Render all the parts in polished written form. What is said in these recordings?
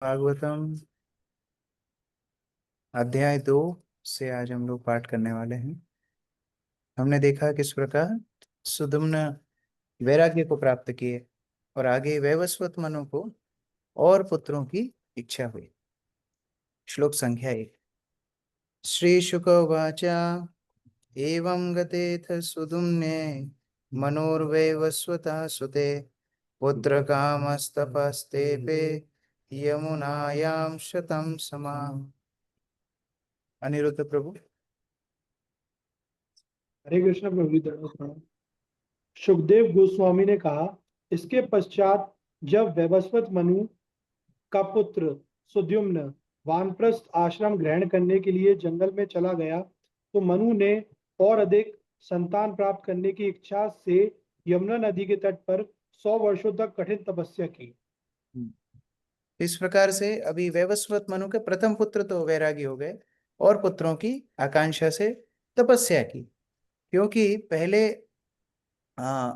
भागवतम अध्याय 2 से आज हम लोग पाठ करने वाले हैं। हमने देखा किस प्रकार सुदम्न वैराग्य को प्राप्त किए और आगे वैवस्वत मनु को और पुत्रों की इच्छा हुई। श्लोक संख्या 1। श्री शुक उवाच एवं गतेथ सुदुम्ने मनोर्वैवस्वतः सुते पुत्रकामस्तपस्तेपे यमुनायां शतं समाम्। अनिरुद्ध प्रभु। हरे कृष्ण प्रभु जी, दंडवत प्रणाम। सुखदेव गोस्वामी ने कहा, इसके पश्चात जब वैवस्वत मनु का पुत्र सुद्युम्न वानप्रस्थ आश्रम ग्रहण करने के लिए जंगल में चला गया, तो मनु ने और अधिक संतान प्राप्त करने की इच्छा से यमुना नदी के तट पर 100 वर्षों तक कठिन तपस्या की। इस प्रकार से अभी वैवस्वत मनु के प्रथम पुत्र तो वैरागी हो गए और पुत्रों की आकांक्षा से तपस्या की। क्योंकि पहले आ,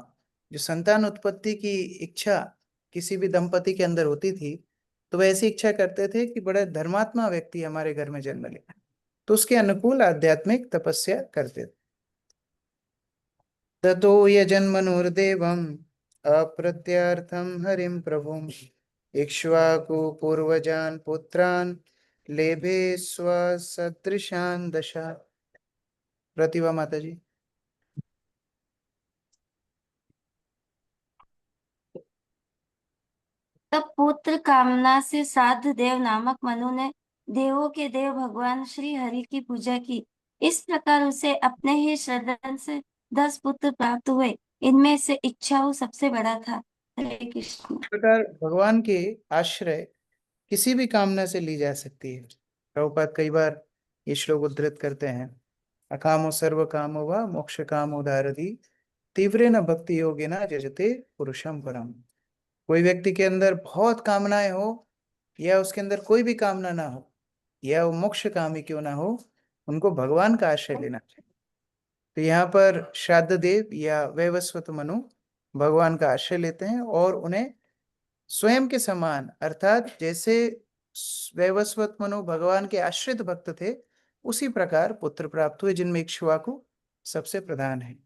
जो संतान उत्पत्ति की इच्छा किसी भी दंपति के अंदर होती थी, तो वह ऐसी इच्छा करते थे कि बड़े धर्मात्मा व्यक्ति हमारे घर में जन्म ले, तो उसके अनुकूल आध्यात्मिक तपस्या करते थे। ततो यजन्मनुर्देवम् अप्रत्यर्थं हरिं प्रभुम् इक्ष्वाकु पूर्वजान् पुत्रान् लेभे स्वसदृशान् दशा। प्रतिभा माता जी। तब पुत्र कामना से साध देव नामक मनु ने देवों के देव भगवान श्री हरि की पूजा की। इस प्रकार उसे अपने ही श्रद्धन से 10 पुत्र प्राप्त हुए। इनमें से इच्छाऊ सबसे बड़ा था। हरे कृष्ण। इस प्रकार भगवान के आश्रय किसी भी कामना से ली जा सकती है। प्रभुपाद कई बार ये श्लोक उद्धृत करते हैं, अकामो सर्व कामो वा मोक्ष कामो दारति तीव्रे न भक्ति योगे न जजते पुरुषम परम। कोई व्यक्ति के अंदर बहुत कामनाएं हो या उसके अंदर कोई भी कामना ना हो, या वो मोक्ष कामी क्यों ना हो, उनको भगवान का आश्रय लेना चाहिए। तो यहाँ पर श्राद्ध देव या वैवस्वत मनु भगवान का आश्रय लेते हैं और उन्हें स्वयं के समान, अर्थात जैसे वैवस्वत मनु भगवान के आश्रित भक्त थे, उसी प्रकार पुत्र प्राप्त हुए, जिनमें इक्ष्वाकु सबसे प्रधान है।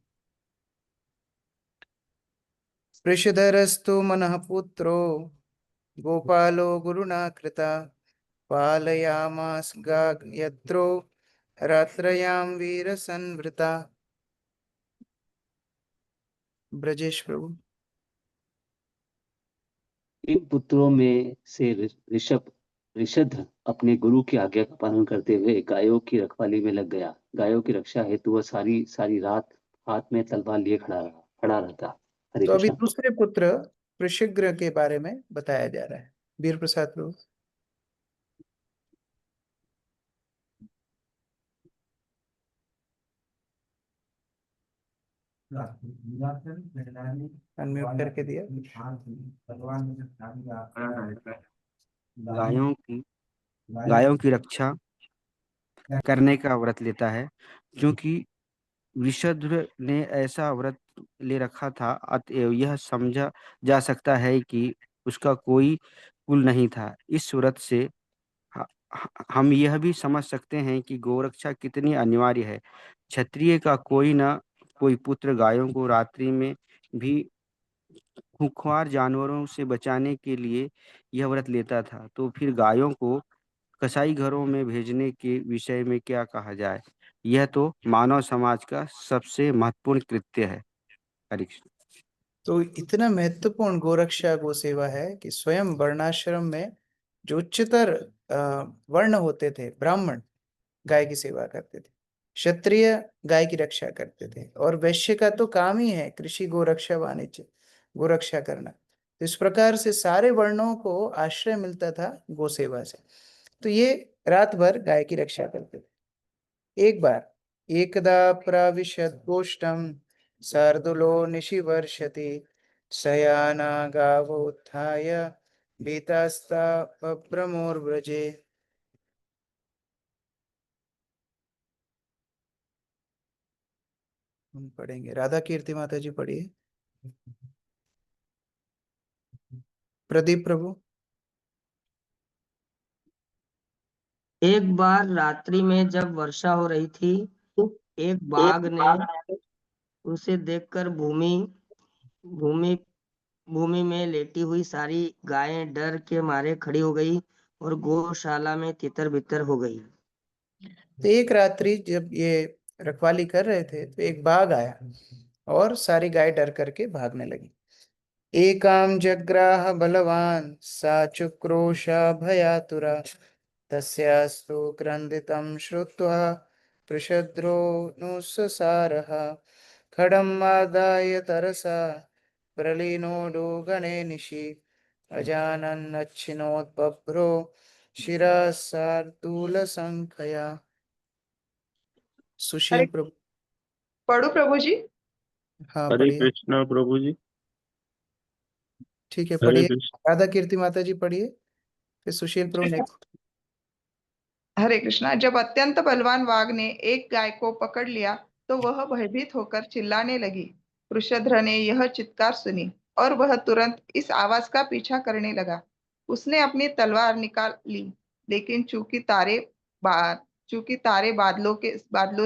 वृषधरस्तु मनः पुत्रो गोपालो गुरुणा कृता पालयामास यत्रो रात्रयां वीर संवृता। ब्रजेश प्रभु। इन पुत्रों में से ऋषभ ऋषभ अपने गुरु की आज्ञा का पालन करते हुए गायों की रखवाली में लग गया। गायों की रक्षा हेतु वह सारी सारी रात हाथ में तलवार लिए खड़ा रहता। हरे तो अभी कृष्ण। दूसरे पुत्र वृषिग्र के बारे में बताया जा रहा है। वीर प्रसाद प्रभु। अनम्यूट करके दिया। गायों की गायों की रक्षा करने का व्रत लेता है। क्योंकि विशुद्र ने ऐसा व्रत ले रखा था, अतएव यह समझा जा सकता है कि उसका कोई कुल नहीं था। इस व्रत से ह- हम यह भी समझ सकते हैं कि गौरक्षा कितनी अनिवार्य है। क्षत्रिय का कोई न कोई पुत्र गायों को रात्रि में भी खुंखार जानवरों से बचाने के लिए यह व्रत लेता था। तो फिर गायों को कसाई घरों में भेजने के विषय में क्या कहा जाए। यह तो मानव समाज का सबसे महत्वपूर्ण कृत्य है। हरे कृष्ण। तो इतना महत्वपूर्ण गोरक्षा गो सेवा है कि स्वयं वर्णाश्रम में जो उच्चतर वर्ण होते थे, ब्राह्मण गाय की सेवा करते थे, क्षत्रिय गाय की रक्षा करते थे, और वैश्य का तो काम ही है कृषि गोरक्षा वाणिज्य गोरक्षा करना। तो इस प्रकार से सारे वर्णों को आश्रय मिलता था गो सेवा से। तो ये रात भर गाय की रक्षा करते थे। एक बार एकदा प्राविशत गोष्ठम शार्दूलो निशिवर्षति शयाना गावोत्थाय भीतास्ता बभ्रमोर्व्रजे। हम पढ़ेंगे। राधा कीर्ति माता जी पढ़िए। प्रदीप प्रभु। एक बार रात्रि में जब वर्षा हो रही थी, एक बाघ ने उसे देखकर भूमि भूमि भूमि में लेटी हुई सारी गायें डर के मारे खड़ी हो गई और गौशाला में तितर बितर हो गई। तो एक रात्रि जब ये रखवाली कर रहे थे तो एक बाघ आया और सारी गाय डर करके भागने लगी। एकाम जग्राह बलवान सा चुक्रोशा भयातुरा तस्यास्तु क्रन्दितं श्रुत्वा पृषद्रो नुससारः खड्गम् आदाय तरसा प्रलीनोऽडो गणे निशि अजानन्नच्छिनोत्बभ्रो शिरः शार्दूलशङ्खया। सुशील हरे प्रभु। पढ़ू प्रभु जी। हाँ हरे पढ़िए। कृष्णा प्रभु जी। ठीक है हरे पढ़िए। कृष्ण। राधा कीर्ति माता जी पढ़िए, फिर सुशील प्रभु नेक्स्ट। हरे कृष्णा। जब अत्यंत बलवान वाघ ने एक गाय को पकड़ लिया तो वह भयभीत होकर चिल्लाने लगी। वृषध्र ने यह चित्कार सुनी और वह तुरंत इस आवाज का पीछा करने लगा। उसने अपनी तलवार निकाल ली, लेकिन चूंकि तारे बादलों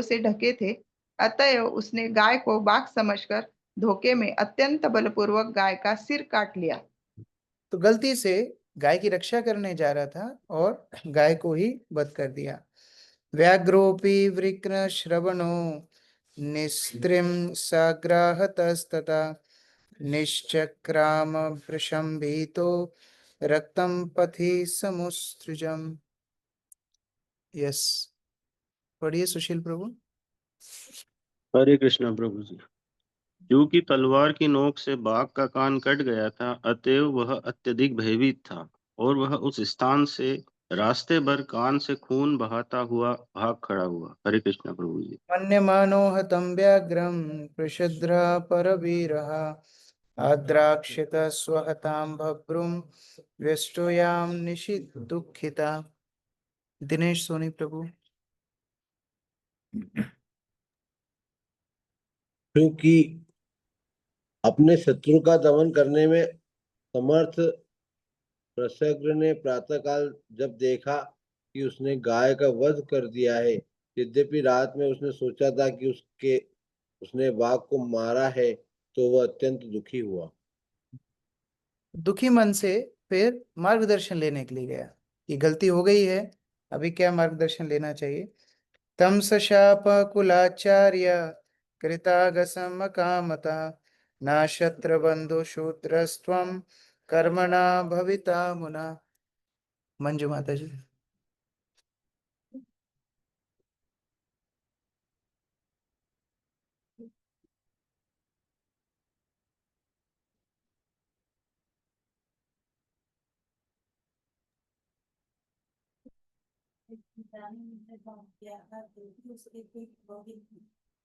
से ढके थे, अतएव उसने गाय को बाघ समझकर धोखे में अत्यंत बलपूर्वक गाय का सिर काट लिया। तो गलती से गाय की रक्षा करने जा रहा था और गाय को ही वध कर दिया। व्याघ्रोपि वृक्न श्रवणो निस्त्रिम साग्राहतस्तथा निश्चक्राम वृषं भीतो रक्तम पथि समुत्सृजम्। यस पढ़िए सुशील प्रभु। हरे कृष्णा प्रभु जी। क्योंकि तलवार की नोक से बाघ का कान कट गया था, अतएव वह अत्यधिक भयभीत था और वह उस स्थान से रास्ते भर कान से खून बहाता हुआ भाग खड़ा हुआ। हरे कृष्णा प्रभु जी। मन्यमानो हतं व्याघ्रं पृषद्र परवीरः आद्राक्षित स्वहतां बभ्रुं व्यष्टोयां निशि दुःखिता। दिनेश सोनी प्रभु। क्योंकि अपने शत्रु का दमन करने में समर्थ पृषग्र ने प्रातःकाल जब देखा कि उसने गाय का वध कर दिया है, यद्यपि रात में उसने सोचा था कि उसने बाघ को मारा है, तो वह अत्यंत दुखी हुआ। दुखी मन से फिर मार्गदर्शन लेने के लिए गया कि गलती हो गई है, अभी क्या मार्गदर्शन लेना चाहिए। तम सशाप कुलाचार्य कृतागसम कामता ना शत्र बंधु शूद्रस्त्वं कर्मणा भविता मुना। मंजू माता जी।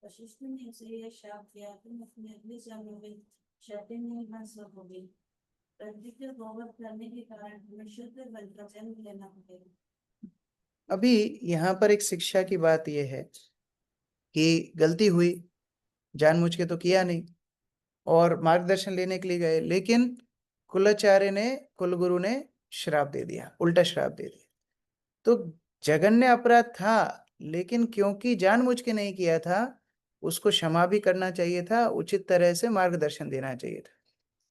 वशिष्ठ ने उसे यह शाप दिया, तुम अपने अगले जन्म में क्षत्रिय में भस्म होगे। प्रतिज्ञा गोवध करने के कारण तुम्हें शुद्ध वन का जन्म लेना पड़ेगा। अभी यहाँ पर एक शिक्षा की बात यह है कि गलती हुई, जानबूझ के तो किया नहीं, और मार्गदर्शन लेने के लिए गए, लेकिन कुलाचार्य ने, कुलगुरु ने श्राप दे दिया, उल्टा श्राप दे दिया। तो जघन्य अपराध था, लेकिन क्योंकि जानबूझ के नहीं किया था, उसको क्षमा भी करना चाहिए था, उचित तरह से मार्गदर्शन देना चाहिए था,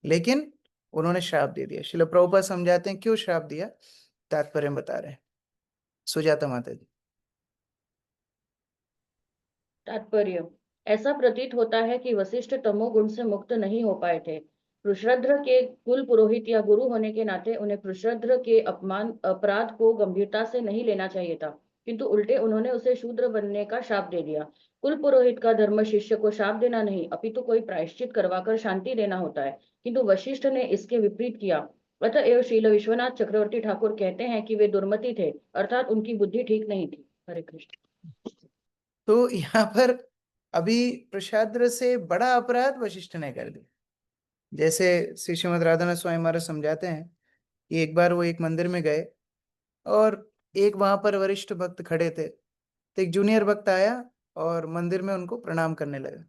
लेकिन उन्होंने श्राप दे दिया। श्रील प्रभुपाद समझाते हैं क्यों श्राप दिया, तात्पर्य बता रहे हैं। सुजाता माता जी। तात्पर्य। ऐसा प्रतीत होता है कि वशिष्ठ तमोगुण से मुक्त नहीं हो पाए थे। पृषद्र के कुल पुरोहित या गुरु होने के नाते उन्हें पृषद्र के अपराध को गंभीरता से नहीं लेना चाहिए था, किंतु उल्टे उन्होंने उसे शूद्र बनने का शाप दे दिया। कुल पुरोहित का धर्म शिष्य को शाप देना नहीं, अपितु कोई प्रायश्चित करवाकर शांति देना होता है, किंतु वशिष्ठ ने इसके विपरीत किया। अतएव श्रील विश्वनाथ चक्रवर्ती ठाकुर कहते हैं कि वे दुर्मति थे, अर्थात उनकी बुद्धि ठीक नहीं थी। हरे कृष्ण। तो यहाँ पर अभी प्रसाद्र से बड़ा अपराध वशिष्ठ ने कर दिया। जैसे श्री श्रीमद राधानाथ स्वामी महाराज समझाते हैं कि एक बार वो एक मंदिर में गए और एक वहां पर वरिष्ठ भक्त खड़े थे, तो एक जूनियर भक्त आया और मंदिर में उनको प्रणाम करने लगा।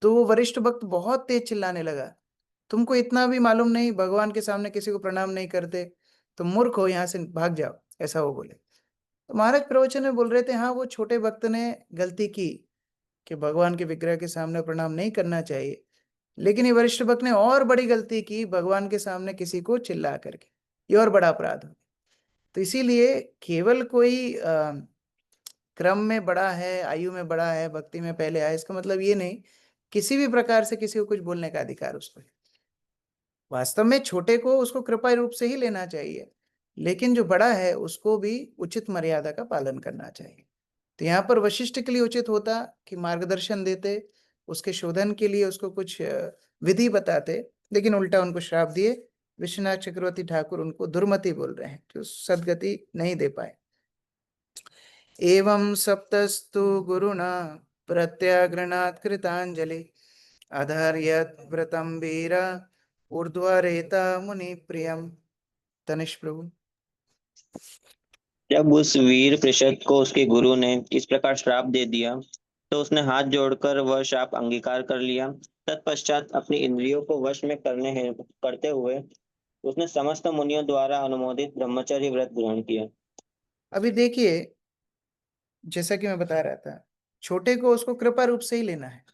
तो वो वरिष्ठ भक्त बहुत तेज चिल्लाने लगा, तुमको इतना भी मालूम नहीं, भगवान के सामने किसी को प्रणाम नहीं करते, तुम मूर्ख हो, यहाँ से भाग जाओ, ऐसा वो बोले। तो महाराज प्रवचन में बोल रहे थे, हाँ वो छोटे भक्त ने गलती की कि भगवान के विग्रह के सामने प्रणाम नहीं करना चाहिए, लेकिन ये वरिष्ठ भक्त ने और बड़ी गलती की, भगवान के सामने किसी को चिल्ला करके, ये और बड़ा अपराध हो। तो इसीलिए केवल कोई क्रम में बड़ा है, आयु में बड़ा है, भक्ति में पहले आया, इसका मतलब ये नहीं किसी भी प्रकार से किसी को कुछ बोलने का अधिकार उसको है। वास्तव में छोटे को उसको कृपा रूप से ही लेना चाहिए, लेकिन जो बड़ा है उसको भी उचित मर्यादा का पालन करना चाहिए। तो यहाँ पर वशिष्ठ के लिए उचित होता कि मार्गदर्शन देते, उसके शोधन के लिए उसको कुछ विधि बताते, लेकिन उल्टा उनको श्राप दिए। विश्वनाथ चक्रवर्ती ठाकुर उनको दुर्मति बोल रहे हैं, जो सदगति नहीं दे पाए। एवं सप्तस्तु गुरुणा प्रत्यागृणात् कृतांजलि अधर्यत व्रतम वीर ऊर्ध्वरेता मुनि प्रियम। तनिष प्रभु। जब उस वीर पृषद को उसके गुरु ने इस प्रकार श्राप दे दिया तो उसने हाथ जोड़कर वह श्राप अंगीकार कर लिया। तत्पश्चात अपनी इंद्रियों को वश में करते हुए उसने समस्त मुनियों द्वारा अनुमोदित ब्रह्मचर्य व्रत ग्रहण किया। अभी देखिए, जैसा कि मैं बता रहा था, छोटे को उसको कृपा रूप से ही लेना है,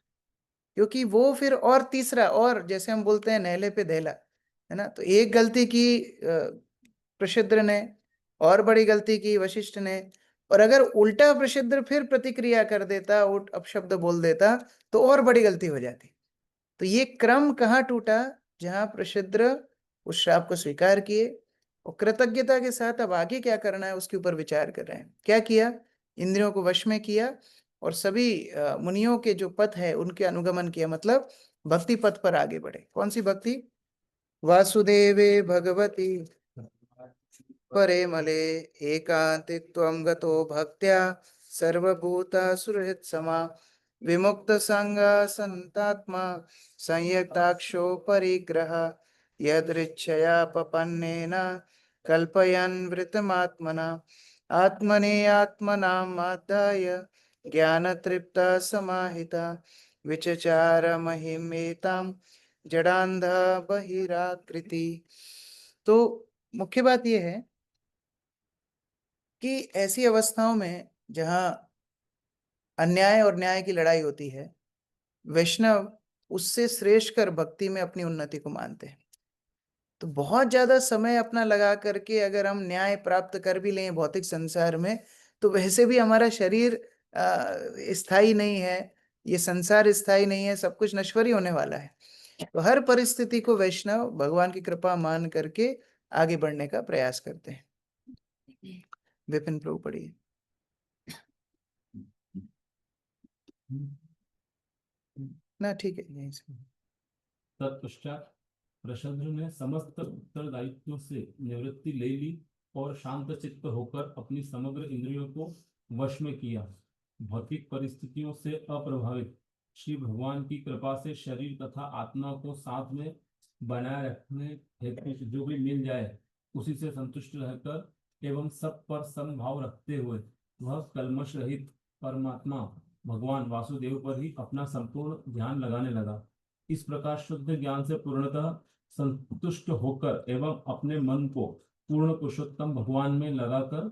क्योंकि वो फिर और तीसरा, और जैसे हम बोलते हैं नहले पे दहला, है ना। तो एक गलती की प्रसिद्ध ने, और बड़ी गलती की वशिष्ठ ने, और अगर उल्टा प्रसिद्ध फिर प्रतिक्रिया कर देता, अपशब्द बोल देता, तो और बड़ी गलती हो जाती। तो ये क्रम कहाँ टूटा? जहां प्रसिद्ध उस श्राप को स्वीकार किए और कृतज्ञता के साथ अब आगे क्या करना है उसके ऊपर विचार कर रहे हैं। क्या किया? इंद्रियों को वश में किया और सभी मुनियों के जो पथ है उनके अनुगमन किया, मतलब भक्ति पथ पर आगे बढ़े। कौन सी भक्ति? वासुदेवे भगवती परे मले एकांतित्वं गतो भक्त्या सर्वभूता सुहृत् समा विमुक्त संगा संतात्मा संयताक्षो परिग्रह यदृच्छया पपन्नेन कल्पयन् वृतमात्मना आत्मने आत्मनाम् आदाय ज्ञानतृप्ता समाहिता विचचार महिमेतां जडांधा बहिराकृति। तो मुख्य बात यह है कि ऐसी अवस्थाओं में जहां अन्याय और न्याय की लड़ाई होती है, वैष्णव उससे श्रेष्ठ कर भक्ति में अपनी उन्नति को मानते हैं। तो बहुत ज्यादा समय अपना लगा करके अगर हम न्याय प्राप्त कर भी लें भौतिक संसार में, तो वैसे भी हमारा शरीर स्थायी नहीं है, ये संसार स्थायी नहीं है, सब कुछ नश्वर ही होने वाला है। तो हर परिस्थिति को वैष्णव भगवान की कृपा मान करके आगे बढ़ने का प्रयास करते हैं। विपिन प्रभु पढ़िए। ना ठीक है, यहीं से। तत्पश्चात प्रसन्न ने समस्त उत्तरदायित्व से निवृत्ति ले ली और शांत चित्त होकर अपनी समग्र इंद्रियों को वश में किया। भौतिक परिस्थितियों से अप्रभावित श्री भगवान की कृपा से शरीर तथा आत्मा को साथ में बनाए रखने हेतु जो भी मिल जाए उसी से संतुष्ट रहकर एवं सब पर समभाव रखते हुए वह कल्मश रहित परमात्मा भगवान वासुदेव पर ही अपना संपूर्ण ध्यान लगाने लगा। इस प्रकार शुद्ध ज्ञान से पूर्णतः संतुष्ट होकर एवं अपने मन को पूर्ण पुरुषोत्तम भगवान में लगाकर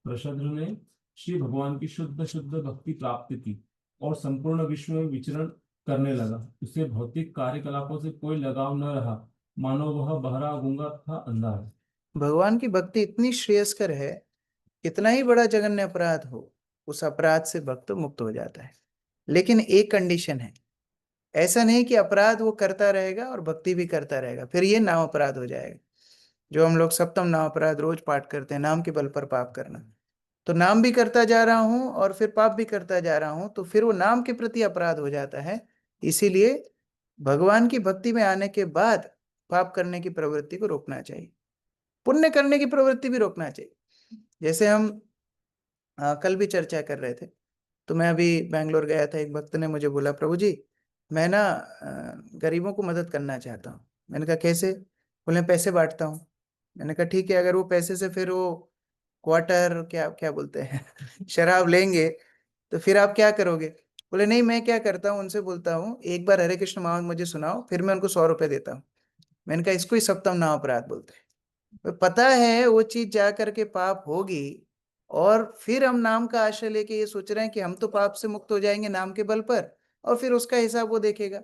प्रसन्न ने श्री भगवान की शुद्ध शुद्ध भक्ति प्राप्त की और संपूर्ण विश्व में विचरण करने लगा। उसे भौतिक कार्यकलापों से कोई लगाव न रहा, मानो वह बहरा गूंगा तथा अंधा है। भगवान की भक्ति इतनी श्रेयस्कर है, कितना ही बड़ा जघन्य अपराध हो, उस अपराध से भक्त मुक्त हो जाता है। लेकिन एक कंडीशन है, ऐसा नहीं कि अपराध वो करता रहेगा और भक्ति भी करता रहेगा, फिर ये नाम अपराध हो जाएगा। जो हम लोग सप्तम नाम अपराध रोज पाठ करते हैं, नाम के बल पर पाप करना। तो नाम भी करता जा रहा हूं और फिर पाप भी करता जा रहा हूं, तो फिर वो नाम के प्रति अपराध हो जाता है। इसीलिए भगवान की भक्ति में आने के बाद पाप करने की प्रवृत्ति को रोकना चाहिए, पुण्य करने की प्रवृत्ति भी रोकना चाहिए। जैसे हम कल भी चर्चा कर रहे थे, तो मैं अभी बैंगलोर गया था, एक भक्त ने मुझे बोला, प्रभु जी मैं ना गरीबों को मदद करना चाहता हूँ। मैंने कहा कैसे? बोले पैसे बांटता हूँ। मैंने कहा ठीक है, अगर वो पैसे से फिर वो क्वार्टर क्या क्या बोलते हैं शराब लेंगे तो फिर आप क्या करोगे? बोले नहीं, मैं क्या करता हूँ, उनसे बोलता हूँ एक बार हरे कृष्ण महामंत्र मुझे सुनाओ, फिर मैं उनको 100 रुपए देता हूँ। मैंने कहा इसको ही सप्तम नाम अपराध बोलते हैं। तो पता है वो चीज जा करके पाप होगी, और फिर हम नाम का आश्रय लेके ये सोच रहे हैं कि हम तो पाप से मुक्त हो जाएंगे नाम के बल पर, और फिर उसका हिसाब वो देखेगा।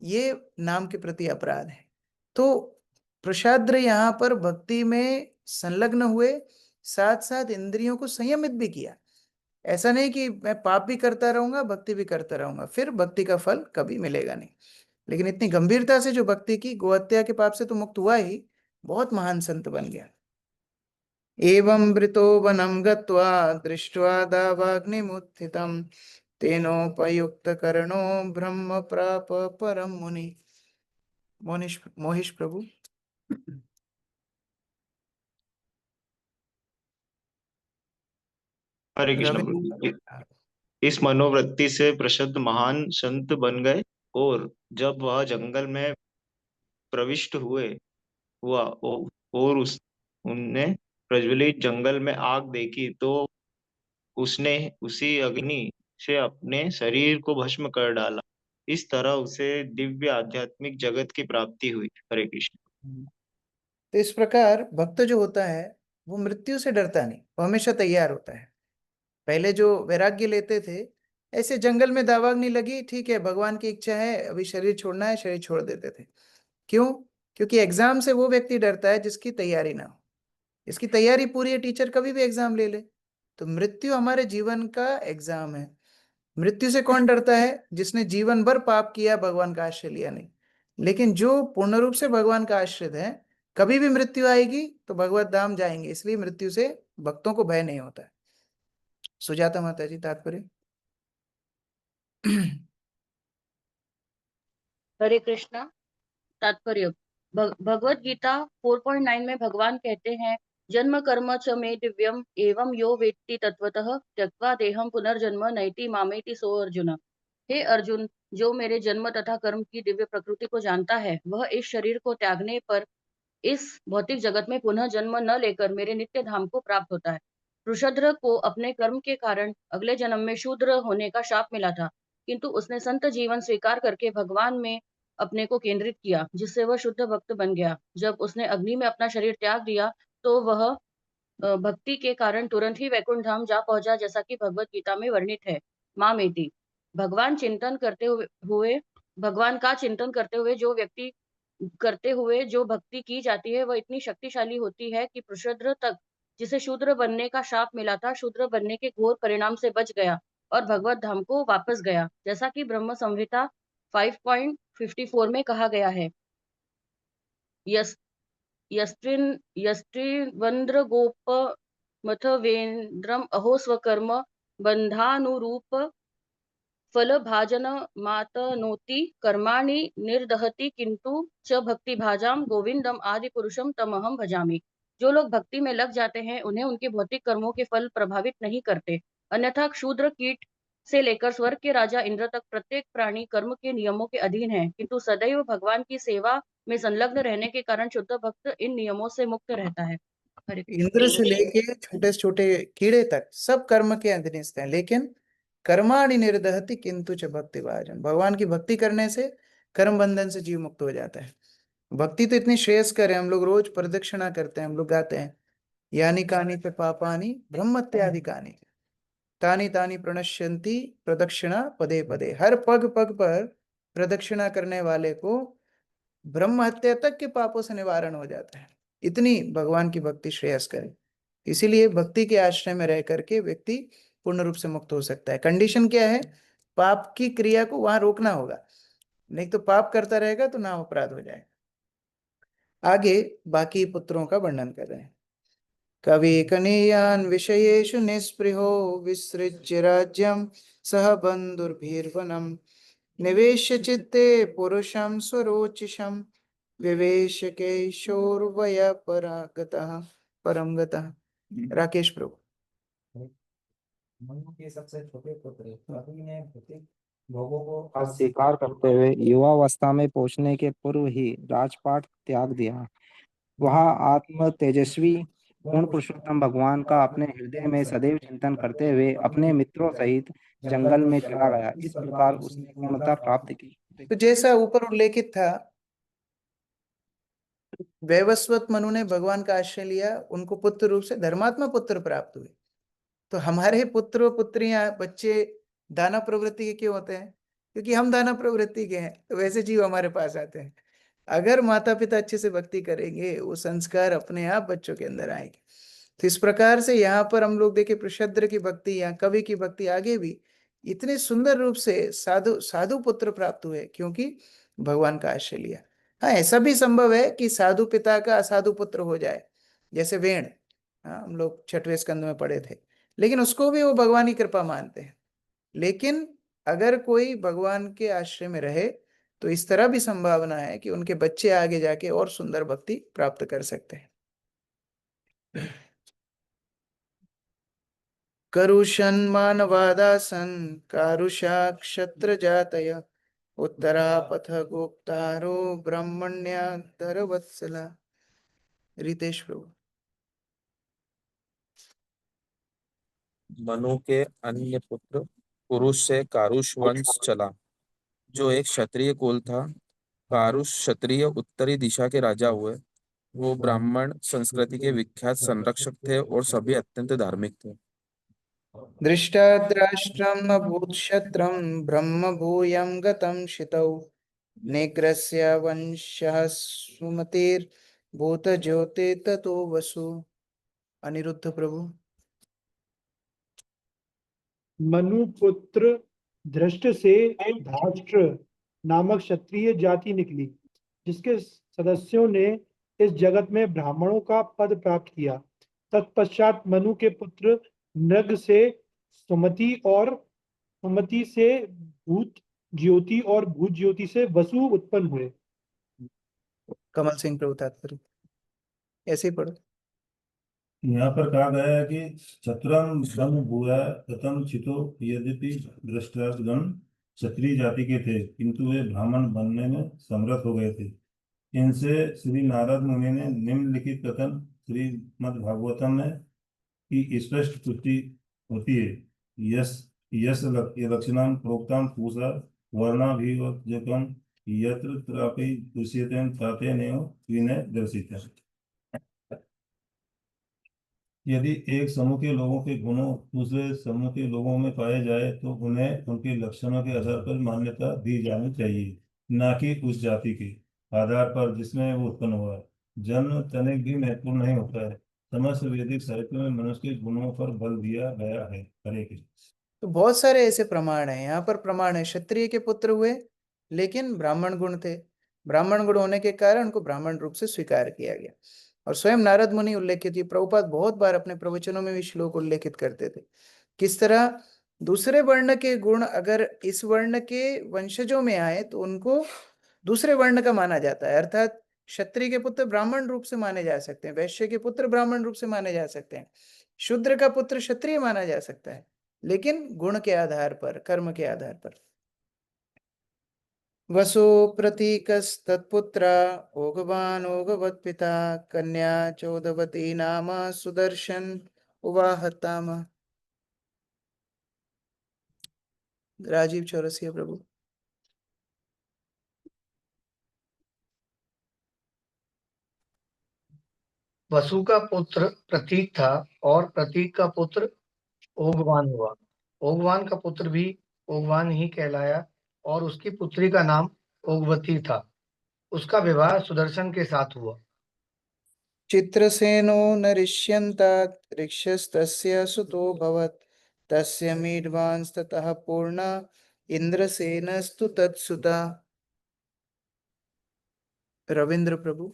ये नाम के प्रति अपराध है। तो प्रसाद्र यहाँ पर भक्ति में संलग्न हुए, साथ साथ इंद्रियों को संयमित भी किया। ऐसा नहीं कि मैं पाप भी करता रहूंगा भक्ति भी करता रहूंगा, फिर भक्ति का फल कभी मिलेगा नहीं। लेकिन इतनी गंभीरता से जो भक्ति की, गोहत्या के पाप से तो मुक्त हुआ ही, बहुत महान संत बन गया। एवं वृतो वनं गत्वा दृष्ट्वा दावाग्निमुत्थितं तेनोपयुक्त कर्णो ब्रह्म प्राप परम मुनि। मोहिश प्रभु। हरे कृष्ण रवि। प्रभु। इस मनोवृत्ति से प्रसिद्ध महान संत बन गए, और जब वह जंगल में प्रविष्ट और उनने प्रज्वलित जंगल में आग देखी, तो उसने उसी अग्नि से अपने शरीर को भस्म कर डाला। इस तरह उसे दिव्य आध्यात्मिक जगत की प्राप्ति हुई। हरे कृष्ण। तो इस प्रकार भक्त जो होता है वो मृत्यु से डरता नहीं, वो हमेशा तैयार होता है। पहले जो वैराग्य लेते थे, ऐसे जंगल में दावाग्नि लगी, ठीक है भगवान की इच्छा है अभी शरीर छोड़ना है, शरीर छोड़ देते थे। क्यों? क्योंकि एग्जाम से वो व्यक्ति डरता है जिसकी तैयारी ना हो। इसकी तैयारी पूरी है, टीचर कभी भी एग्जाम ले ले। तो मृत्यु हमारे जीवन का एग्जाम है। मृत्यु से कौन डरता है? जिसने जीवन भर पाप किया, भगवान का आश्रय लिया नहीं। लेकिन जो पूर्ण रूप से भगवान का आश्रित है, कभी भी मृत्यु आएगी तो भगवत धाम जाएंगे। इसलिए मृत्यु से भक्तों को भय नहीं होता है। सुजाता माता जी, तात्पर्य। हरे कृष्णा। तात्पर्य। भगवत गीता 4.9 में भगवान कहते हैं, जन्म कर्म च मे दिव्यम एवं यो वेत्ति तत्वतः त्यक्त्वा देहम पुनर्जन्म नैति मामेति सो अर्जुन। हे अर्जुन, जो मेरे जन्म तथा कर्म की दिव्य प्रकृति को जानता है, वह इस शरीर को त्यागने पर इस भौतिक जगत में पुनः जन्म न लेकर मेरे नित्य धाम को प्राप्त होता है। वृषध्र को अपने कर्म के कारण अगले जन्म में शूद्र होने का शाप मिला था, किंतु उसने संत जीवन स्वीकार करके भगवान में अपने को केंद्रित किया, जिससे वह शुद्ध भक्त बन गया। जब उसने अग्नि में अपना शरीर त्याग दिया, तो वह भक्ति के कारण तुरंत ही वैकुंठ धाम जा पहुंचा, जैसा कि भगवत गीता में वर्णित है। मामेति। भगवान का चिंतन करते हुए जो भक्ति की जाती है, वह इतनी शक्तिशाली होती है कि वृषध्र तक, जिसे शूद्र बनने का शाप मिला था, शूद्र बनने के घोर परिणाम से बच गया और भगवत धाम को वापस गया, जैसा कि ब्रह्म संहिता 5.54 में कहा गया है। यस्त्रिवन्द्रगोपमथवेन्द्रम् अहो स्वकर्म बन्धानुरूप फलभाजन मातनोति कर्माणि निर्दहति किंतु च भक्ति भाजाम गोविंदम आदि पुरुषम तमहम भजामि। जो लोग भक्ति में लग जाते हैं, उन्हें उनके भौतिक कर्मों के फल प्रभावित नहीं करते। अन्यथा क्षुद्र कीट से लेकर स्वर्ग के राजा इंद्र तक प्रत्येक प्राणी कर्म के नियमों के अधीन है, किंतु सदैव भगवान की सेवा में संलग्न रहने के कारण शुद्ध भक्त इन नियमों से मुक्त रहता है। इंद्र से लेके छोटे से छोटे कीड़े तक सब कर्म के अधीनस्थ हैं, लेकिन कर्माणि निर्दहति किंतु च भक्ति भाजन। भगवान की भक्ति करने से कर्म बंधन से जीव मुक्त हो जाता है। भक्ति तो इतनी श्रेयस्कर है, हम लोग रोज प्रदक्षिणा करते हैं, हम लोग गाते हैं, यानी कानी पे पापानी ब्रह्मत्यादिकानि तानी तानी प्रणश्यंती प्रदक्षिणा पदे पदे। हर पग पग पर प्रदक्षिणा करने वाले को ब्रह्म हत्या तक के पापों से निवारण हो जाता है। इतनी भगवान की भक्ति श्रेयस्कर है। इसीलिए भक्ति के आश्रय में रह करके व्यक्ति पूर्ण रूप से मुक्त हो सकता है। कंडीशन क्या है? पाप की क्रिया को वहां रोकना होगा, नहीं तो पाप करता रहेगा तो नाम अपराध हो जाएगा। आगे बाकी पुत्रों का वर्णन कर रहे हैं। कवि कनीयान विषयेषु निस्पृहो विसृज्य राज्यम सह बंधुर्भिर्वनम निवेश्य चित्ते पुरुषम स्वरोचिषम विवेश केशोर्वय परागतः परम गतः। राकेश प्रभु। मनु के सबसे छोटे पुत्र कवि ने भौतिक भोगों को अस्वीकार करते हुए युवावस्था में पहुंचने के पूर्व ही राजपाट त्याग दिया। वह आत्म तेजस्वी पूर्ण पुरुषोत्तम भगवान का अपने हृदय में सदैव चिंतन करते हुए अपने मित्रों सहित जंगल में चला गया। इस प्रकार उसने पूर्णता प्राप्त की। तो जैसा ऊपर उल्लेखित था, वैवस्वत मनु ने भगवान का आश्रय लिया, उनको पुत्र रूप से धर्मात्मा पुत्र प्राप्त हुए। तो हमारे पुत्र पुत्रियां बच्चे दाना प्रवृत्ति के क्यों होते हैं? क्योंकि हम दाना प्रवृत्ति के हैं, तो वैसे जीव हमारे पास आते हैं। अगर माता पिता अच्छे से भक्ति करेंगे, वो संस्कार अपने आप बच्चों के अंदर आएंगे। तो इस प्रकार से यहाँ पर हम लोग देखें प्रशद्र की भक्ति या कवि की भक्ति आगे भी इतने सुंदर रूप से साधु साधु पुत्र प्राप्त हुए, क्योंकि भगवान का आश्रय लिया। हाँ, ऐसा भी संभव है कि साधु पिता का असाधु पुत्र हो जाए, जैसे वेण। हाँ, हम लोग 6वें स्कंद में पढ़े थे, लेकिन उसको भी वो भगवान की कृपा मानते हैं। लेकिन अगर कोई भगवान के आश्रय में रहे तो इस तरह भी संभावना है कि उनके बच्चे आगे जाके और सुंदर भक्ति प्राप्त कर सकते हैं। करुषन मानवादासन कारुषा क्षत्र जातय उत्तरा पथ गोप्तारो ब्राह्मण्याधर वत्सला। रितेश प्रभु। मनु के अन्य पुत्र पुरुष से कारुष वंश चला, जो एक क्षत्रिय कुल था। कारुष क्षत्रिय उत्तरी दिशा के राजा हुए। वो ब्राह्मण संस्कृति के विख्यात संरक्षक थे और सभी अत्यंत धार्मिक थे। दृष्टाद्राष्ट्रम भूतक्षत्रम ब्रह्म भूयं गतं शितौ नेग्रस्य वंशः सुमतिर् भूत ज्योति ततो वसु। अनिरुद्ध प्रभु। मनुपुत्र धृष्ट से धाष्ट्र नामक क्षत्रिय जाति निकली, जिसके सदस्यों ने इस जगत में ब्राह्मणों का पद प्राप्त किया। तत्पश्चात मनु के पुत्र नृग से सुमति और सुमति से भूत ज्योति और भूत ज्योति से वसु उत्पन्न हुए। कमल सिंह प्रभु तात्पर्य ऐसे ही पढ़ो। यहाँ पर कहा गया है कि चतुरम ब्रह्म भूया कथम चितो, यद्यपि दृष्टागण क्षत्रिय जाति के थे किंतु वे ब्राह्मण बनने में समर्थ हो गए थे। इनसे श्री नारद मुनि ने निम्नलिखित कथन श्रीमद् भागवतम में की स्पष्ट पुष्टि होती है। यस यस लक्षणम प्रोक्तम पूषा वर्णाभिवर्जकम यत्र त्रापि दृश्यते ताते नैव विनय दर्शिते। यदि एक समूह के लोगों के गुणों दूसरे समूह के लोगों में पाए जाए तो उन्हें उनके लक्षणों के आधार पर मान्यता दी जानी चाहिए, न कि उस जाति के आधार पर जिसमें वो उत्पन्न हुआ है। जन्म तनिक भी महत्वपूर्ण नहीं होता है। समस्त वैदिक साहित्य में मनुष्य के गुणों पर बल दिया गया है। हरे कृष्ण। तो बहुत सारे ऐसे प्रमाण हैं। यहाँ पर प्रमाण है क्षत्रिय के पुत्र हुए लेकिन ब्राह्मण गुण थे। ब्राह्मण गुण होने के कारण उनको ब्राह्मण रूप से स्वीकार किया गया। और स्वयं नारद मुनि उल्लेखित, ये प्रभुपाद बहुत बार अपने प्रवचनों में भी श्लोक उल्लेखित करते थे, किस तरह दूसरे वर्ण के गुण अगर इस वर्ण के वंशजों में आए तो उनको दूसरे वर्ण का माना जाता है। अर्थात क्षत्रिय के पुत्र ब्राह्मण रूप से माने जा सकते हैं, वैश्य के पुत्र ब्राह्मण रूप से माने जा सकते हैं, शूद्र का पुत्र क्षत्रिय माना जा सकता है, लेकिन गुण के आधार पर, कर्म के आधार पर। वसु प्रतीकस्तत्पुत्र ओघवान ओघवत पिता कन्या चौदवती नाम सुदर्शन उवाहताम। राजीव चौरसिया प्रभु। वसु का पुत्र प्रतीक था और प्रतीक का पुत्र ओघवान हुआ। ओघवान का पुत्र भी ओघवान ही कहलाया और उसकी पुत्री का नाम ओघवती था। उसका विवाह सुदर्शन के साथ हुआ। चित्रसेनो नरिष्यन्तात् ऋक्षस्तस्य सुतो भवत् तस्य मीढ्वांस्ततः पूर्णा इंद्रसेनस्तु तत्सुता। रविंद्र प्रभु।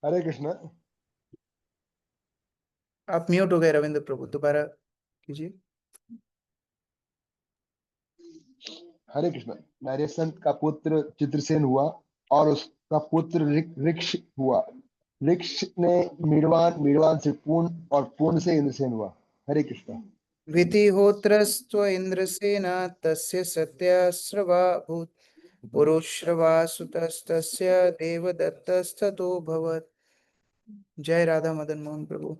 हरे कृष्ण। आप म्यूट हो गए रविंद्र प्रभु, दोबारा कीजिए। हरे कृष्ण। नरेशंत का पुत्र चित्रसेन हुआ और उसका पुत्र ऋक्ष हुआ। ऋक्ष ने मीडवान, मीडवान से पूर्ण और पूर्ण से इंद्रसेन हुआ। हरे कृष्ण। विधिहोत्रस्त्व इंद्रसेना तस्य सत्याश्रवा भूत् पुरुश्रवा सुतस्तस्य देवदत्तस्ततो भवत्। जय राधा मदन मोहन प्रभु।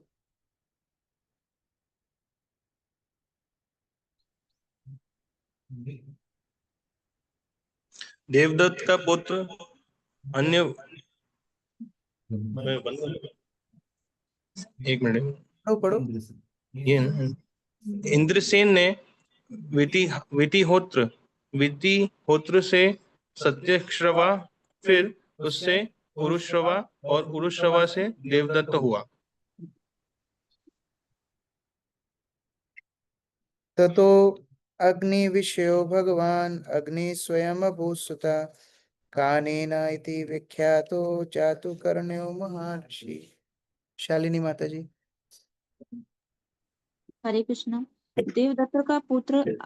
देवदत्त का पुत्र अन्य एक मिनट। पढ़ो पढ़ो। ये ना, इंद्रसेन ने वितिहोत्र वितिहोत्र से सत्यश्रवा, फिर उससे उरुश्रवा और उरुश्रवा से देवदत्त हुआ। ततो अग्नि विषयो भगवान अग्नि स्वयं अभूसुता कानेन इति विख्यातो चातुकर्ण्यो महर्षि। शालिनी माता जी। हरे कृष्णा। देवदत्त का पुत्र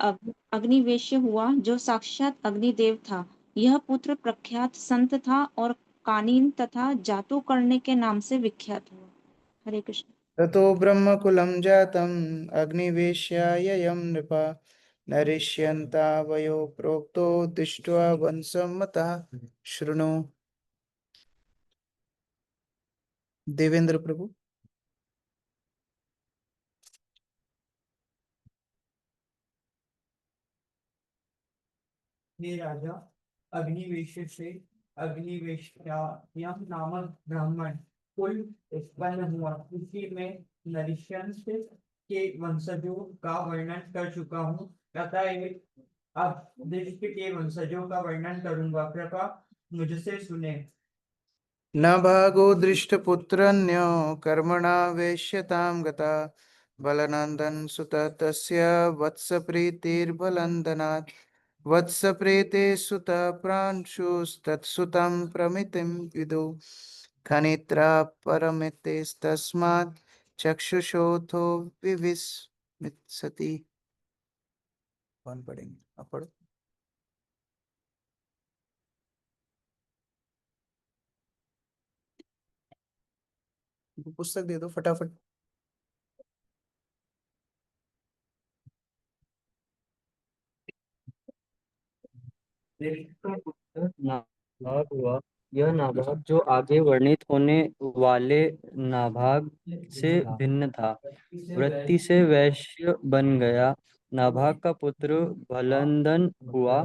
अग्निवेश्य हुआ, जो साक्षात अग्निदेव था। यह पुत्र प्रख्यात संत था और कानीन तथा जातुकर्ण्य के नाम से विख्यात हुआ। हरे कृष्ण। ततो ब्रह्मकुलं जातम् अग्निवेश्याययं नृपा नरिष्यन्तावयो प्रोक्तो दृष्ट्वा वंशमतः। शृणु। देवेंद्र प्रभु। हे राजा, अग्निवेश्य से अग्निवेश्यायम नामक ब्राह्मण कुल उत्पन्न हुआ। इसी में नरिशंस के वंशजों का वर्णन कर चुका हूँ, तथा अब दृष्ट के वंशजों का वर्णन करूंगा। कृपा मुझसे सुने। न भागो दृष्टपुत्रन्यो कर्मणा वेश्यतां गता बलनन्दन सुत तस्य वत्सप्रीतिर्बलन्दनात् वत्सप्रीते सुत प्रांशुस्तत्सुतं प्रमितिं विदु खनित्रा परमितेस्तस्मात् चक्षुषोथो विविस्मित्सति। कौन पढ़ेंगे? आप पढ़ो। पुस्तक दे दो फटाफट। नाभाग हुआ। यह नाभाग जो आगे वर्णित होने वाले नाभाग से भिन्न था, वृत्ति से वैश्य बन गया। नाभाग का पुत्र भलंदन हुआ।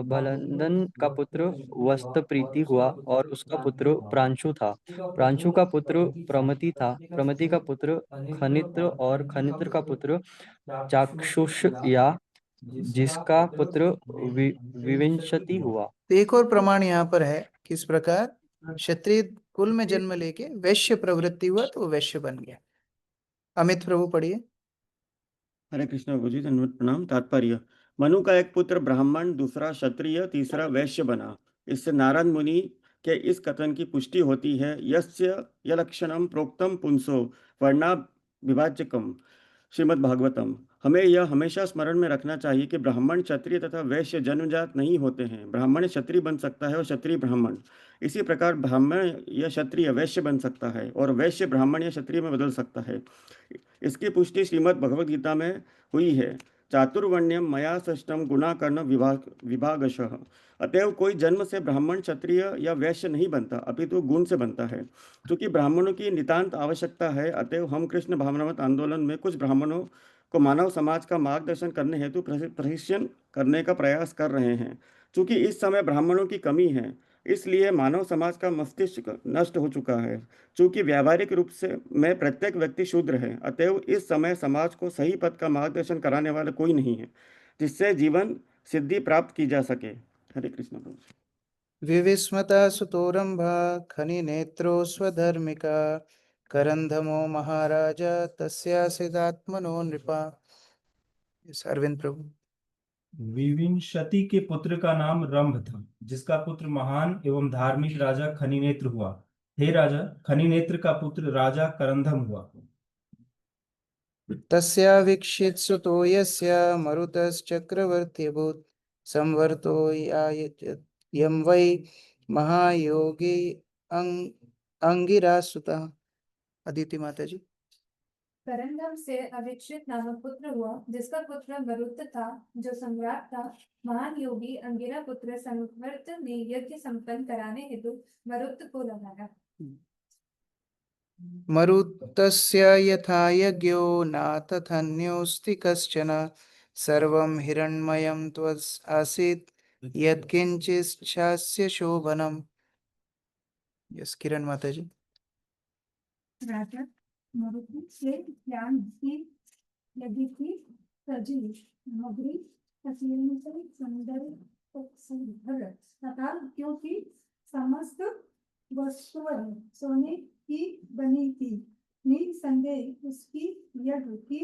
भलंदन का पुत्र वस्त्रप्रीति हुआ और उसका पुत्र प्रांशु था। प्रांशु का पुत्र प्रमति था। प्रमति का पुत्र खनित्र और खनित्र का पुत्र चाक्षुष या जिसका पुत्र विविंशति हुआ। तो एक और प्रमाण यहाँ पर है, किस प्रकार क्षत्रिय कुल में जन्म लेके वैश्य प्रवृत्ति हुआ तो वो वैश्य बन गया। अमित प्रभु पढ़िए। हरे कृष्ण प्रभु जी, धन्यवाद प्रणाम। तात्पर्य: मनु का एक पुत्र ब्राह्मण, दूसरा क्षत्रिय, तीसरा वैश्य बना। इससे नारद मुनि के इस कथन की पुष्टि होती है, यस्य यलक्षणम प्रोक्तम पुंसो वर्णा विभाज्यकम। श्रीमद् भागवतम। हमें यह हमेशा स्मरण में रखना चाहिए कि ब्राह्मण क्षत्रिय तथा वैश्य जन्मजात नहीं होते हैं। ब्राह्मण क्षत्रिय बन सकता है और क्षत्रिय ब्राह्मण। इसी प्रकार ब्राह्मण या क्षत्रिय वैश्य बन सकता है और वैश्य ब्राह्मण या क्षत्रिय में बदल सकता है। इसकी पुष्टि श्रीमद् भगवद गीता में हुई है। चातुर्वर्ण्यम मया सृष्टम गुणा कर्ण विभागशः। अतएव कोई जन्म से ब्राह्मण, क्षत्रिय या वैश्य नहीं बनता, अपितु गुण से बनता है। क्योंकि ब्राह्मणों की नितांत आवश्यकता है, अतएव हम कृष्ण भावनामत आंदोलन में कुछ ब्राह्मणों को मानव समाज का मार्गदर्शन करने हेतु प्रशिक्षण करने का प्रयास कर रहे हैं। चूंकि इस समय ब्राह्मणों की कमी है, इसलिए मानव समाज का मस्तिष्क नष्ट हो चुका है। चूंकि व्यावहारिक रूप से में प्रत्येक व्यक्ति शूद्र है, अतएव इस समय समाज को सही पथ का मार्गदर्शन कराने वाला कोई नहीं है, जिससे जीवन सिद्धि प्राप्त की जा सके। हरे कृष्ण प्रभु। विविस्मता सुतोरंभा खनि नेत्रो स्वधर्मिका करंधमो महाराज तस्यासिदात्मनो नृपा। अरविंद प्रभु। विविंशति के पुत्र का नाम रंभ था, जिसका पुत्र महान एवं धार्मिक राजा खनिनेत्र हुआ। हे राजा, खनिनेत्र का पुत्र राजा करंधम हुआ। तस्या वीक्षित सुतो यस्य मरुतश्चक्रवर्ती अभूत् संवर्तो यं वै महायोगी अंगिरासुतः। अदिति माता जी। करंदम से अविक्षित नामक पुत्र हुआ, जिसका पुत्र मरुत था, जो सम्राट था। महान योगी अंगिरा पुत्र संवर्त ने यज्ञ संपन्न कराने हेतु मरुत को लगाया। मरुतस्य यथा यज्ञो नातथन्योऽस्ति कश्चन सर्वं हिरण्मयं त्वदासीत् यत्किंचिच्छास्य शोभनम्। यस किरण माता जी। राजा, मरुभूमि से ज्ञान की लगी थी सजी मगरी तस्वीर से सुंदर तथा क्योंकि समस्त वस्तुएं सोने की बनी थी निसंदेह उसकी यज्ञ की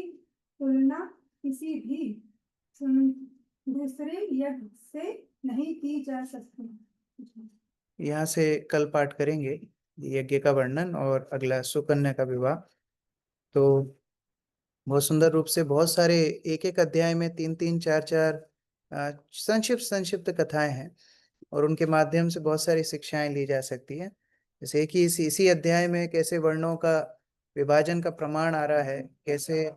तुलना किसी भी दूसरे यज्ञ से नहीं की जा सकती। यहाँ से कल पाठ करेंगे यज्ञ का वर्णन और अगला सुकन्या का विवाह। तो बहुत सुंदर रूप से बहुत सारे एक एक अध्याय में 3-3 4-4 संक्षिप्त कथाएं हैं और उनके माध्यम से बहुत सारी शिक्षाएं ली जा सकती हैं। जैसे कि इसी अध्याय में कैसे वर्णों का विभाजन का प्रमाण आ रहा है, कैसे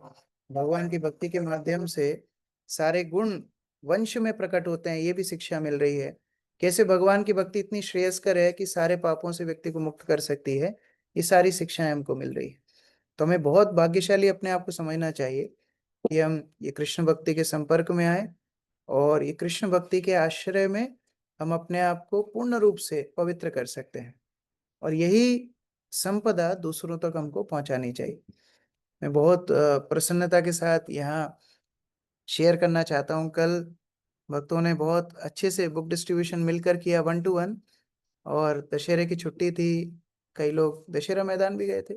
भगवान की भक्ति के माध्यम से सारे गुण वंश में प्रकट होते हैं, ये भी शिक्षा मिल रही है। कैसे भगवान की भक्ति इतनी श्रेयस्कर है कि सारे पापों से व्यक्ति को मुक्त कर सकती है, ये सारी शिक्षाएं हमको मिल रही है। तो हमें बहुत भाग्यशाली अपने आप को समझना चाहिए कि हम ये कृष्ण भक्ति के संपर्क में आए और ये कृष्ण भक्ति के आश्रय में हम अपने आप को पूर्ण रूप से पवित्र कर सकते हैं और यही संपदा दूसरों तक हमको पहुंचानी चाहिए। मैं बहुत प्रसन्नता के साथ यहाँ शेयर करना चाहता हूँ, कल भक्तों ने बहुत अच्छे से बुक डिस्ट्रीब्यूशन मिलकर किया 1 to 1 और दशहरे की छुट्टी थी, कई लोग दशहरा मैदान भी गए थे,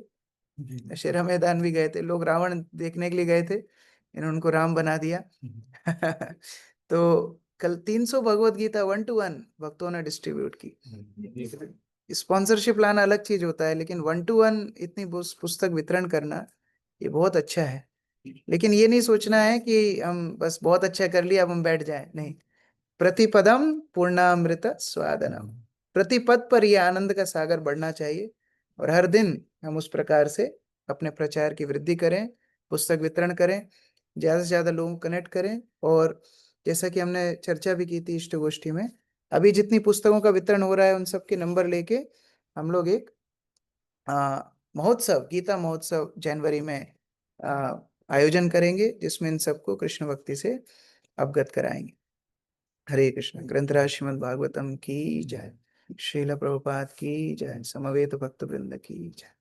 दशहरा मैदान भी गए थे, लोग रावण देखने के लिए गए थे, इन्होंने उनको राम बना दिया। तो कल 300 भगवत गीता 1 to 1 भक्तों ने डिस्ट्रीब्यूट की। स्पॉन्सरशिप लाना अलग चीज होता है, लेकिन 1 to 1 इतनी पुस्तक वितरण करना ये बहुत अच्छा है। लेकिन ये नहीं सोचना है कि हम बस बहुत अच्छा कर लिया अब हम बैठ जाएं, नहीं। प्रतिपदम पूर्णामृत स्वादनम, प्रतिपद पर यह आनंद का सागर बढ़ना चाहिए और हर दिन हम उस प्रकार से अपने प्रचार की वृद्धि करें, पुस्तक वितरण करें, ज्यादा से ज्यादा लोगों को कनेक्ट करें। और जैसा कि हमने चर्चा भी की थी इष्ट गोष्ठी में, अभी जितनी पुस्तकों का वितरण हो रहा है उन सबके नंबर लेके हम लोग एक महोत्सव, गीता महोत्सव जनवरी में आयोजन करेंगे, जिसमें इन सबको कृष्ण भक्ति से अवगत कराएंगे। हरे कृष्ण। ग्रंथराज श्रीमद् भागवतम की जय, श्रील प्रभुपाद की जय, समवेत भक्त वृंद की जय।